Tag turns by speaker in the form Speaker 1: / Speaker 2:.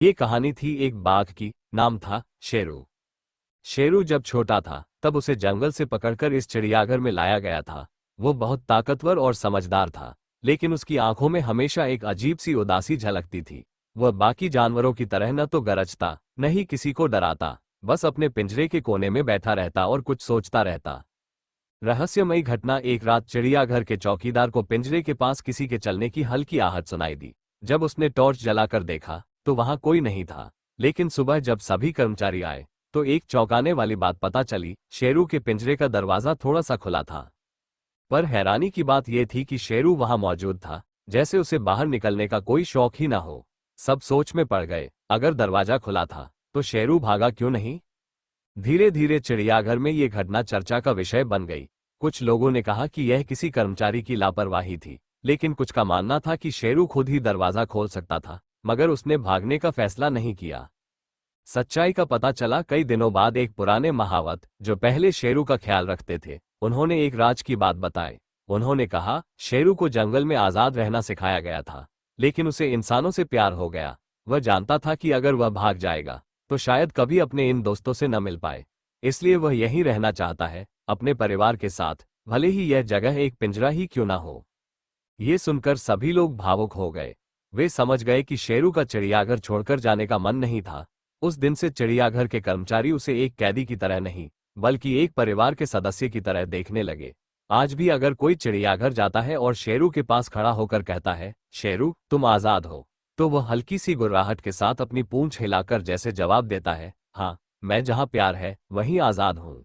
Speaker 1: ये कहानी थी एक बाघ की। नाम था शेरू। शेरू जब छोटा था तब उसे जंगल से पकड़कर इस चिड़ियाघर में लाया गया था। वो बहुत ताकतवर और समझदार था, लेकिन उसकी आंखों में हमेशा एक अजीब सी उदासी झलकती थी। वह बाकी जानवरों की तरह न तो गरजता, न ही किसी को डराता, बस अपने पिंजरे के कोने में बैठा रहता और कुछ सोचता रहता। रहस्यमयी घटना। एक रात चिड़ियाघर के चौकीदार को पिंजरे के पास किसी के चलने की हल्की आहट सुनाई दी। जब उसने टॉर्च जलाकर देखा तो वहां कोई नहीं था। लेकिन सुबह जब सभी कर्मचारी आए तो एक चौंकाने वाली बात पता चली। शेरू के पिंजरे का दरवाजा थोड़ा सा खुला था। पर हैरानी की बात यह थी कि शेरू वहां मौजूद था, जैसे उसे बाहर निकलने का कोई शौक ही ना हो। सब सोच में पड़ गए, अगर दरवाजा खुला था तो शेरू भागा क्यों नहीं। धीरे धीरे चिड़ियाघर में ये घटना चर्चा का विषय बन गई। कुछ लोगों ने कहा कि यह किसी कर्मचारी की लापरवाही थी, लेकिन कुछ का मानना था कि शेरू खुद ही दरवाजा खोल सकता था, मगर उसने भागने का फैसला नहीं किया। सच्चाई का पता चला कई दिनों बाद। एक पुराने महावत जो पहले शेरू का ख्याल रखते थे, उन्होंने एक राज की बात बताई। उन्होंने कहा, शेरू को जंगल में आजाद रहना सिखाया गया था, लेकिन उसे इंसानों से प्यार हो गया। वह जानता था कि अगर वह भाग जाएगा तो शायद कभी अपने इन दोस्तों से न मिल पाए। इसलिए वह यहीं रहना चाहता है, अपने परिवार के साथ, भले ही यह जगह एक पिंजरा ही क्यों ना हो। ये सुनकर सभी लोग भावुक हो गए। वे समझ गए कि शेरू का चिड़ियाघर छोड़कर जाने का मन नहीं था। उस दिन से चिड़ियाघर के कर्मचारी उसे एक कैदी की तरह नहीं, बल्कि एक परिवार के सदस्य की तरह देखने लगे। आज भी अगर कोई चिड़ियाघर जाता है और शेरू के पास खड़ा होकर कहता है, शेरू तुम आजाद हो, तो वह हल्की सी गुर्राहट के साथ अपनी पूंछ हिलाकर जैसे जवाब देता है, हाँ, मैं जहां प्यार है वहीं आजाद हूं।